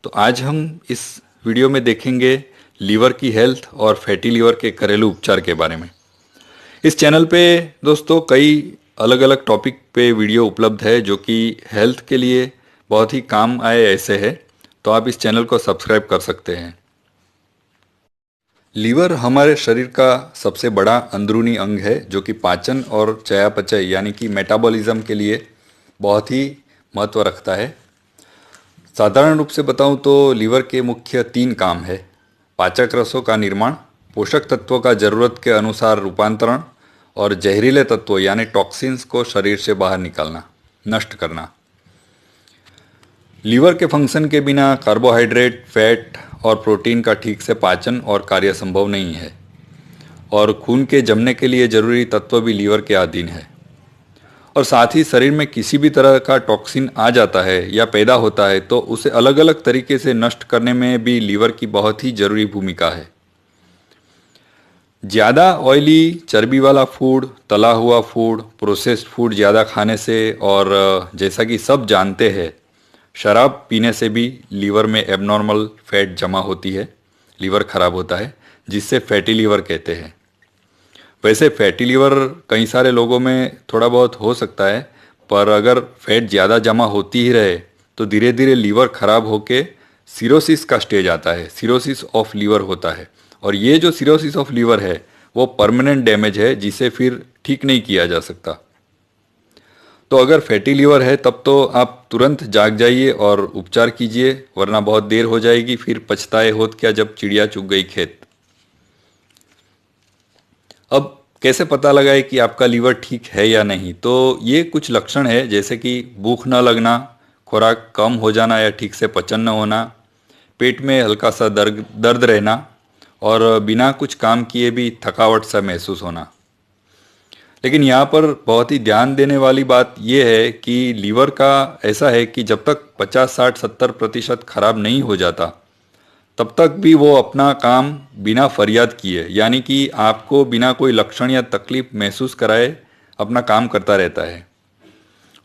तो आज हम इस वीडियो में देखेंगे लीवर की हेल्थ और फैटी लीवर के घरेलू उपचार के बारे में। इस चैनल पे दोस्तों कई अलग अलग टॉपिक पे वीडियो उपलब्ध है जो कि हेल्थ के लिए बहुत ही काम आए ऐसे है, तो आप इस चैनल को सब्सक्राइब कर सकते हैं। लीवर हमारे शरीर का सबसे बड़ा अंदरूनी अंग है जो कि पाचन और चयापचय यानी कि मेटाबॉलिज्म के लिए बहुत ही महत्व रखता है। साधारण रूप से बताऊं तो लीवर के मुख्य 3 काम है: पाचक रसों का निर्माण, पोषक तत्वों का ज़रूरत के अनुसार रूपांतरण और जहरीले तत्वों यानी टॉक्सिन्स को शरीर से बाहर निकालना, नष्ट करना। लीवर के फंक्शन के बिना कार्बोहाइड्रेट, फैट और प्रोटीन का ठीक से पाचन और कार्य संभव नहीं है, और खून के जमने के लिए जरूरी तत्व भी लीवर के अधीन है। और साथ ही शरीर में किसी भी तरह का टॉक्सिन आ जाता है या पैदा होता है तो उसे अलग अलग तरीके से नष्ट करने में भी लीवर की बहुत ही जरूरी भूमिका है। ज़्यादा ऑयली, चर्बी वाला फूड, तला हुआ फूड, प्रोसेस्ड फूड ज़्यादा खाने से और जैसा कि सब जानते हैं, शराब पीने से भी लीवर में एबनॉर्मल फैट जमा होती है, लीवर खराब होता है, जिससे फैटी लीवर कहते हैं। वैसे फैटी लीवर कई सारे लोगों में थोड़ा बहुत हो सकता है, पर अगर फैट ज़्यादा जमा होती ही रहे तो धीरे धीरे लीवर खराब होके सिरोसिस का स्टेज आता है, सिरोसिस ऑफ लीवर होता है। और ये जो सिरोसिस ऑफ लीवर है वो परमानेंट डैमेज है जिसे फिर ठीक नहीं किया जा सकता। तो अगर फैटी लीवर है तब तो आप तुरंत जाग जाइए और उपचार कीजिए, वरना बहुत देर हो जाएगी, फिर पछताए होत क्या जब चिड़िया चुग गई खेत। अब कैसे पता लगाए कि आपका लीवर ठीक है या नहीं? तो ये कुछ लक्षण है, जैसे कि भूख न लगना, खुराक कम हो जाना या ठीक से पचन न होना, पेट में हल्का सा दर्द रहना और बिना कुछ काम किए भी थकावट सा महसूस होना। लेकिन यहाँ पर बहुत ही ध्यान देने वाली बात यह है कि लीवर का ऐसा है कि जब तक 50, 60, 70% खराब नहीं हो जाता तब तक भी वो अपना काम बिना फरियाद किए, यानी कि आपको बिना कोई लक्षण या तकलीफ महसूस कराए अपना काम करता रहता है।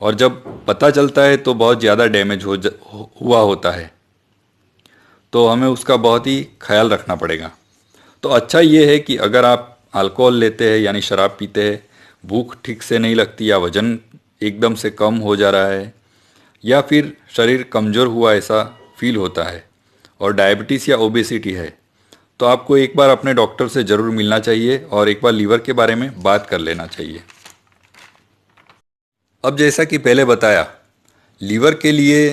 और जब पता चलता है तो बहुत ज़्यादा डैमेज हुआ होता है, तो हमें उसका बहुत ही ख्याल रखना पड़ेगा। तो अच्छा ये है कि अगर आप अल्कोहल लेते हैं यानी शराब पीते हैं, भूख ठीक से नहीं लगती या वज़न एकदम से कम हो जा रहा है या फिर शरीर कमज़ोर हुआ ऐसा फील होता है और डायबिटीज़ या ओबेसिटी है, तो आपको एक बार अपने डॉक्टर से ज़रूर मिलना चाहिए और एक बार लीवर के बारे में बात कर लेना चाहिए। अब जैसा कि पहले बताया, लीवर के लिए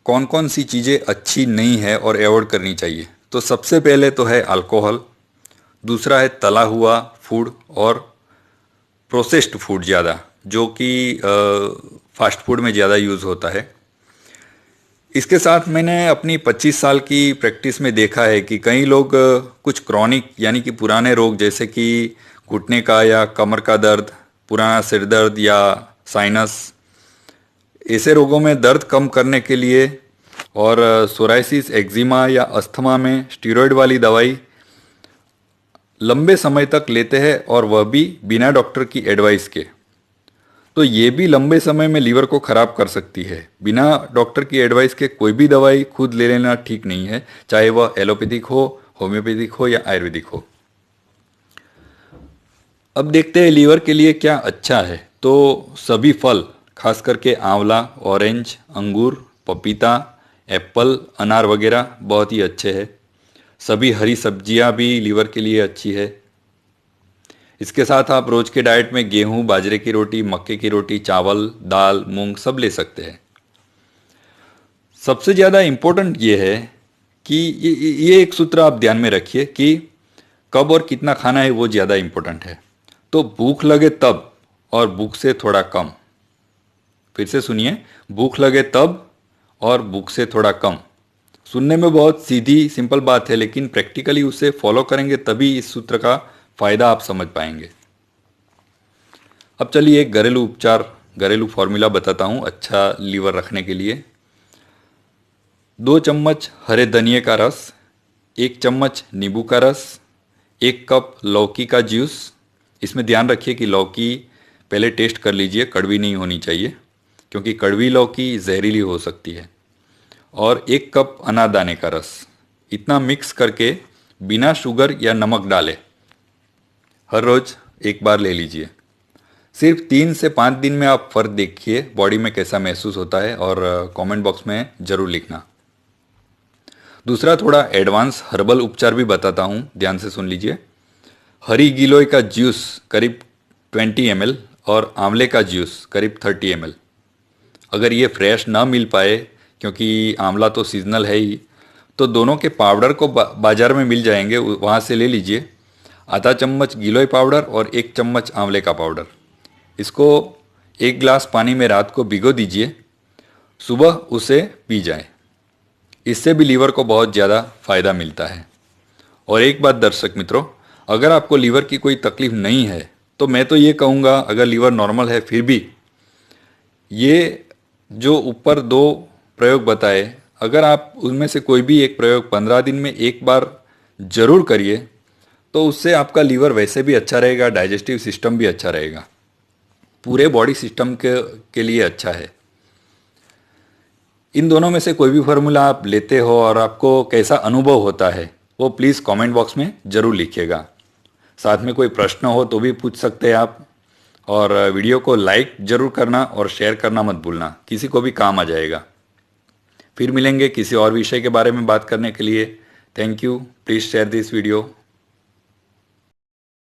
कौन कौन सी चीज़ें अच्छी नहीं है और अवॉइड करनी चाहिए। तो सबसे पहले तो है अल्कोहल, दूसरा है तला हुआ फूड और प्रोसेस्ड फूड ज़्यादा, जो कि फास्ट फूड में ज़्यादा यूज़ होता है। इसके साथ मैंने अपनी 25 साल की प्रैक्टिस में देखा है कि कई लोग कुछ क्रॉनिक यानी कि पुराने रोग जैसे कि घुटने का या कमर का दर्द, पुराना सिर दर्द या साइनस, ऐसे रोगों में दर्द कम करने के लिए और सोराइसिस, एक्जिमा या अस्थमा में स्टीरॉयड वाली दवाई लंबे समय तक लेते हैं, और वह भी बिना डॉक्टर की एडवाइस के। तो ये भी लंबे समय में लीवर को ख़राब कर सकती है। बिना डॉक्टर की एडवाइस के कोई भी दवाई खुद ले लेना ठीक नहीं है, चाहे वह एलोपैथिक हो, होम्योपैथिक हो या आयुर्वेदिक हो। अब देखते हैं लीवर के लिए क्या अच्छा है। तो सभी फल, खास करके आंवला, ऑरेंज, अंगूर, पपीता, एप्पल, अनार वगैरह बहुत ही अच्छे हैं। सभी हरी सब्जियां भी लीवर के लिए अच्छी है। इसके साथ आप रोज के डाइट में गेहूं, बाजरे की रोटी, मक्के की रोटी, चावल, दाल, मूंग सब ले सकते हैं। सबसे ज़्यादा इम्पोर्टेंट ये है कि ये एक सूत्र आप ध्यान में रखिए कि कब और कितना खाना है, वो ज़्यादा इम्पोर्टेंट है। तो भूख लगे तब और भूख से थोड़ा कम। फिर से सुनिए, भूख लगे तब और भूख से थोड़ा कम। सुनने में बहुत सीधी सिंपल बात है, लेकिन प्रैक्टिकली उसे फॉलो करेंगे तभी इस सूत्र का फ़ायदा आप समझ पाएंगे। अब चलिए एक घरेलू उपचार, घरेलू फॉर्मूला बताता हूँ अच्छा लीवर रखने के लिए। 2 चम्मच हरे धनिए का रस, 1 चम्मच नींबू का रस, 1 कप लौकी का जूस। इसमें ध्यान रखिए कि लौकी पहले टेस्ट कर लीजिए, कड़वी नहीं होनी चाहिए, क्योंकि कड़वी लौकी जहरीली हो सकती है। और 1 कप अनारदाने का रस, इतना मिक्स करके बिना शुगर या नमक डाले हर रोज 1 बार ले लीजिए। सिर्फ 3 से 5 दिन में आप फर्क देखिए बॉडी में कैसा महसूस होता है, और कमेंट बॉक्स में ज़रूर लिखना। दूसरा थोड़ा एडवांस हर्बल उपचार भी बताता हूँ, ध्यान से सुन लीजिए। हरी गिलोय का जूस करीब 20 ml और आंवले का जूस करीब 30 ml। अगर ये फ्रेश ना मिल पाए, क्योंकि आंवला तो सीजनल है ही, तो दोनों के पाउडर को बाजार में मिल जाएंगे, वहाँ से ले लीजिए। आधा चम्मच गिलोय पाउडर और 1 चम्मच आंवले का पाउडर, इसको 1 गिलास पानी में रात को भिगो दीजिए, सुबह उसे पी जाए। इससे भी लीवर को बहुत ज़्यादा फायदा मिलता है। और एक बात दर्शक मित्रों, अगर आपको लीवर की कोई तकलीफ नहीं है तो मैं तो ये कहूँगा, अगर लीवर नॉर्मल है फिर भी ये जो ऊपर 2 प्रयोग बताए, अगर आप उनमें से कोई भी एक प्रयोग 15 दिन में 1 बार जरूर करिए, तो उससे आपका लीवर वैसे भी अच्छा रहेगा, डाइजेस्टिव सिस्टम भी अच्छा रहेगा, पूरे बॉडी सिस्टम के लिए अच्छा है। इन दोनों में से कोई भी फार्मूला आप लेते हो और आपको कैसा अनुभव होता है, वो प्लीज़ कमेंट बॉक्स में ज़रूर लिखिएगा। साथ में कोई प्रश्न हो तो भी पूछ सकते हैं आप, और वीडियो को लाइक ज़रूर करना और शेयर करना मत भूलना, किसी को भी काम आ जाएगा। फिर मिलेंगे किसी और विषय के बारे में बात करने के लिए। Thank you, please share this video.